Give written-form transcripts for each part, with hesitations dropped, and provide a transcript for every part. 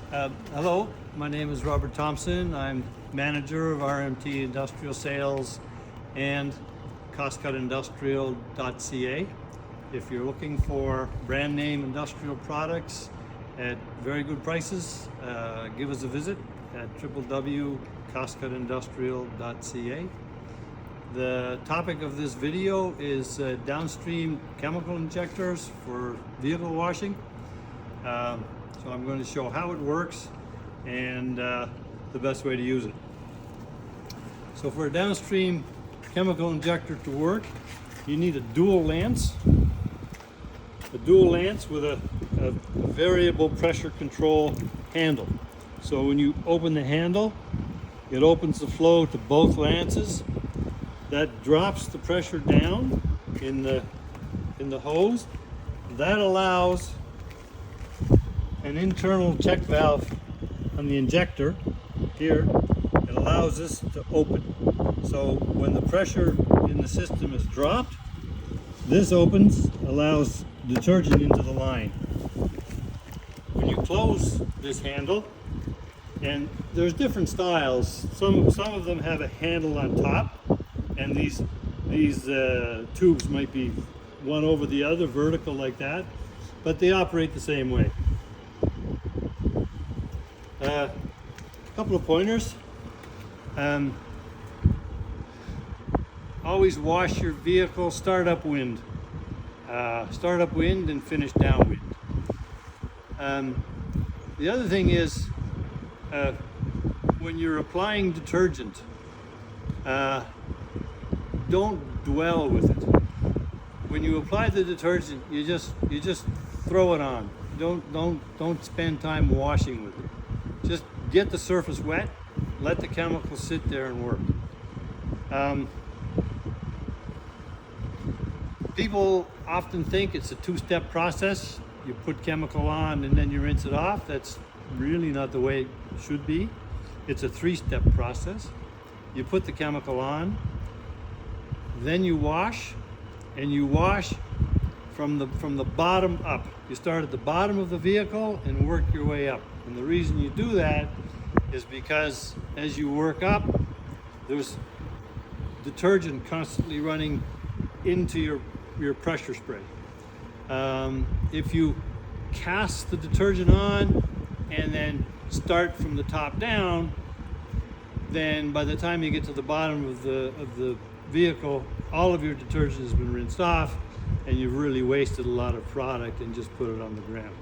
Hello, my name is Robert Thompson. I'm manager of RMT Industrial Sales and CostcutIndustrial.ca. If you're looking for brand name industrial products at very good prices, give us a visit at www.costcutindustrial.ca. The topic of this video is downstream chemical injectors for vehicle washing. So I'm going to show how it works and the best way to use it. So for a downstream chemical injector to work, you need a dual lance. A dual lance with a variable pressure control handle. So when you open the handle, it opens the flow to both lances. That drops the pressure down in the hose. That allows an internal check valve on the injector here. It allows this to open. So when the pressure in the system is dropped, this opens, allows detergent into the line. When you close this handle, and there's different styles. Some of them have a handle on top, and these tubes might be one over the other, vertical like that, but they operate the same way. A couple of pointers. Always wash your vehicle start upwind and finish downwind. The other thing is, when you're applying detergent, don't dwell with it. When you apply the detergent, you just throw it on. Don't spend time washing with it. Just get the surface wet, let the chemical sit there and work. People often think it's a two-step process. You put chemical on and then you rinse it off. That's really not the way it should be. It's a three-step process. You put the chemical on, then you wash, and you wash from the bottom up. You start at the bottom of the vehicle and work your way up. And the reason you do that is because as you work up, there's detergent constantly running into your pressure spray. If you cast the detergent on and then start from the top down, then by the time you get to the bottom of the vehicle, all of your detergent has been rinsed off, and you've really wasted a lot of product and just put it on the ground.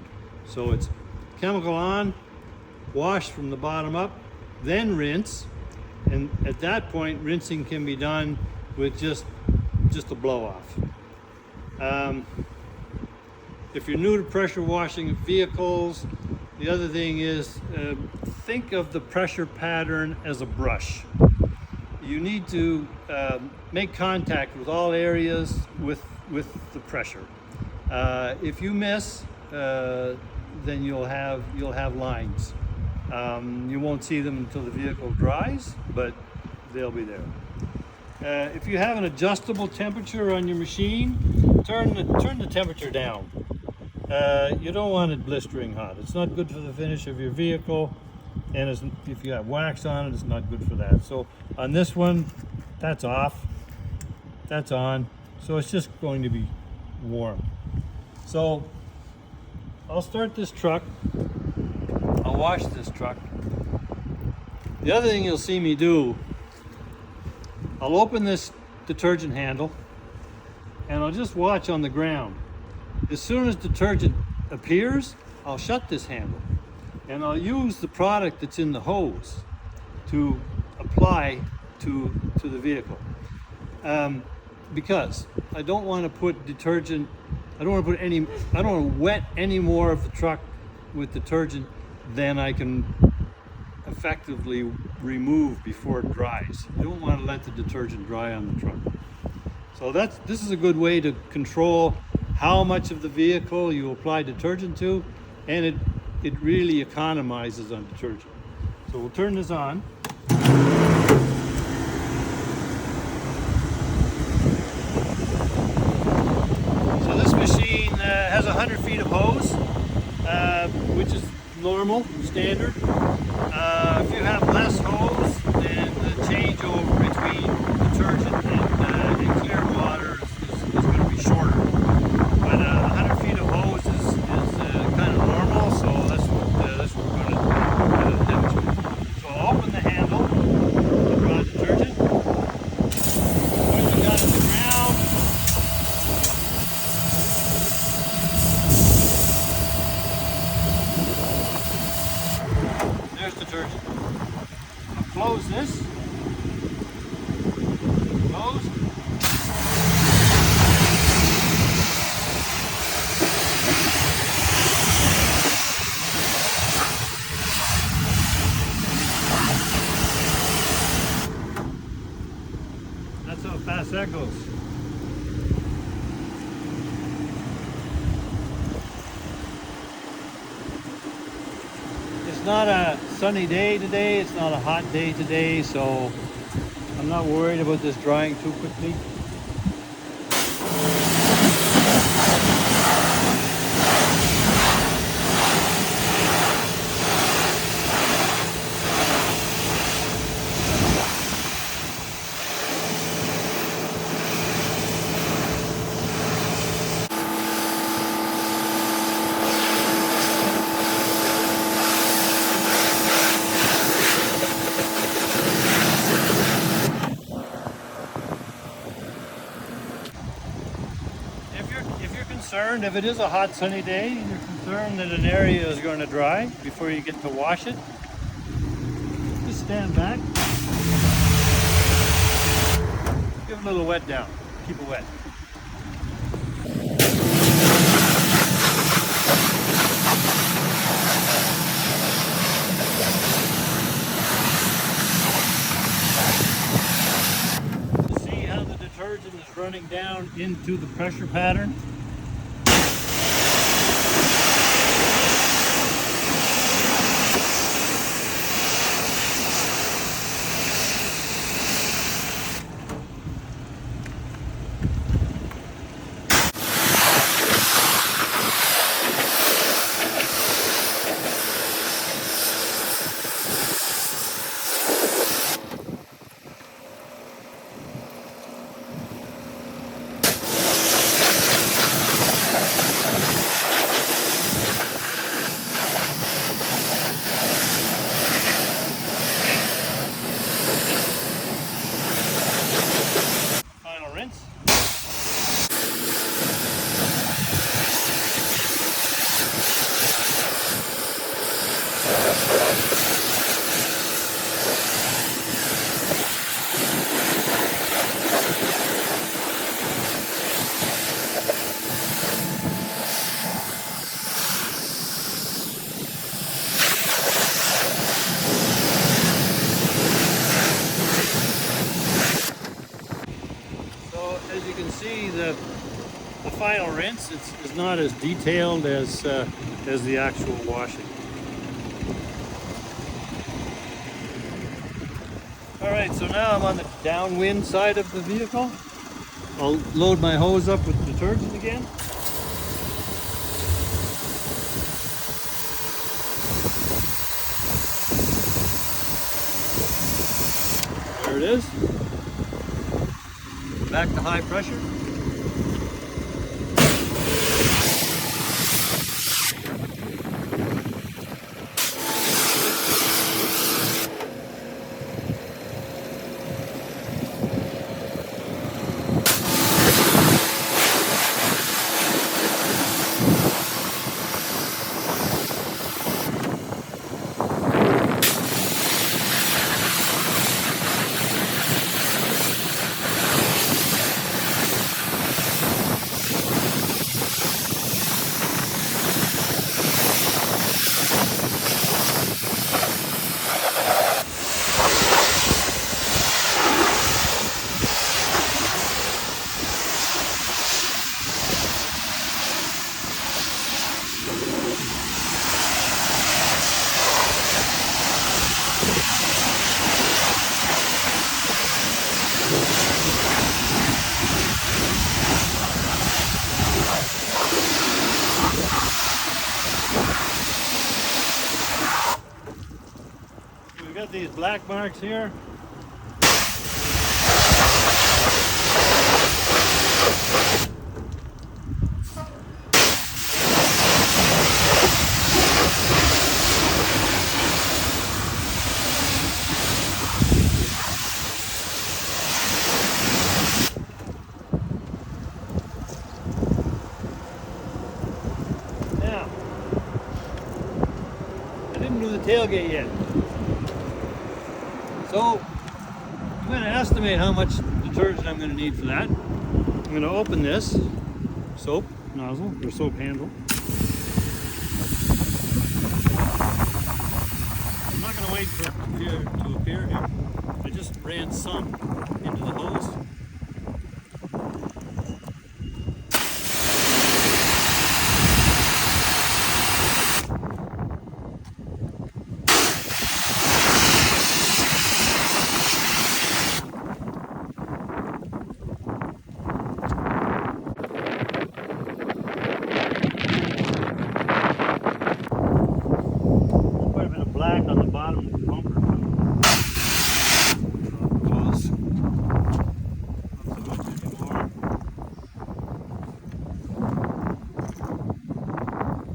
So it's chemical on, wash from the bottom up, then rinse, and at that point rinsing can be done with just a blow off. If you're new to pressure washing of vehicles, the other thing is think of the pressure pattern as a brush. You need to make contact with all areas with the pressure. If you miss, then you'll have lines. You won't see them until the vehicle dries, but they'll be there. If you have an adjustable temperature on your machine, turn the temperature down. You don't want it blistering hot. It's not good for the finish of your vehicle, and if you have wax on it, it's not good for that. So on this one, that's off, that's on, so it's just going to be warm. So I'll start this truck, I'll wash this truck. The other thing you'll see me do, I'll open this detergent handle and I'll just watch on the ground. As soon as detergent appears, I'll shut this handle and I'll use the product that's in the hose to apply to the vehicle. Because I don't want to put detergent, I don't want to wet any more of the truck with detergent than I can effectively remove before it dries. You don't want to let the detergent dry on the truck. So this is a good way to control how much of the vehicle you apply detergent to, and it really economizes on detergent. So we'll turn this on. So this machine has 100 feet of hose, which is normal, standard. If you have less hose, then the changeover between detergent and clear water is going to be shorter. But 100 feet of hose is kind of normal, so that's what we're going to demonstrate. So I'll open the handle, draw detergent, put the gun to the ground. There's detergent. I'll close this. Close. That's how fast that goes. It's not a sunny day today, it's not a hot day today, so I'm not worried about this drying too quickly. If it is a hot sunny day and you're concerned that an area is going to dry before you get to wash it, just stand back, give it a little wet down, keep it wet. See how the detergent is running down into the pressure pattern? Final rinse. As you can see, the final rinse is not as detailed as the actual washing. All right, so now I'm on the downwind side of the vehicle. I'll load my hose up with detergent again. There it is. Back to high pressure. got these black marks here. Now, I didn't do the tailgate yet. So, I'm going to estimate how much detergent I'm going to need for that. I'm going to open this soap nozzle or soap handle. I'm not going to wait for it to appear here. I just ran some into the hose. Quite a bit of black on the bottom of the bumper. Close. Not so much anymore.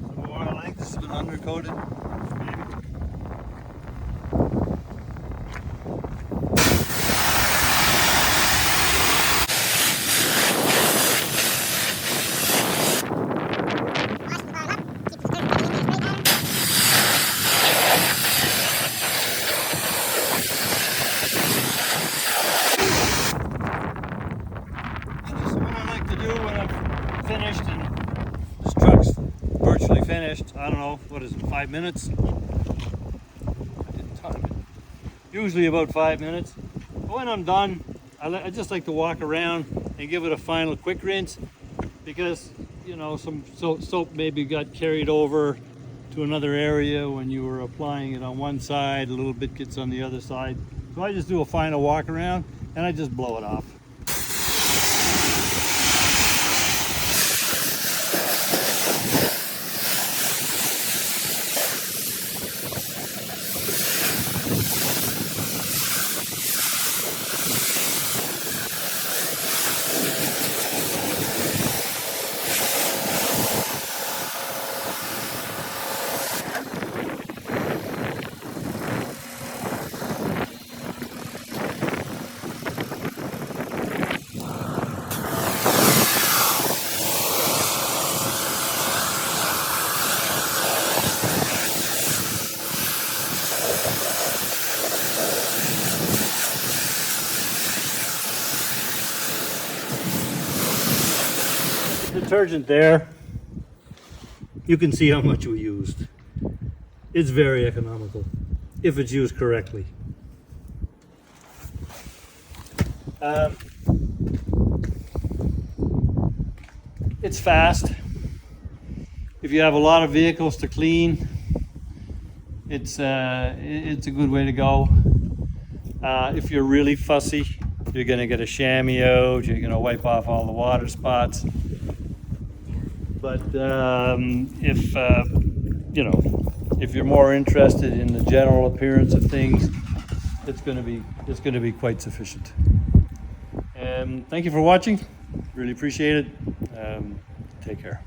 Some more, I think this has been undercoated. Maybe. So what I like to do when I'm finished and this truck's virtually finished, I don't know, what is it, 5 minutes? I didn't time it. Usually about 5 minutes. But when I'm done, I just like to walk around and give it a final quick rinse because, you know, some soap maybe got carried over to another area when you were applying it on one side, a little bit gets on the other side. So I just do a final walk around and I just blow it off. Detergent there, you can see how much we used. It's very economical if it's used correctly. It's fast. If you have a lot of vehicles to clean, it's a good way to go. If you're really fussy, you're going to get a chamois out, you're going to wipe off all the water spots. But if you know, if you're more interested in the general appearance of things, it's going to be quite sufficient. Thank you for watching. Really appreciate it. Take care.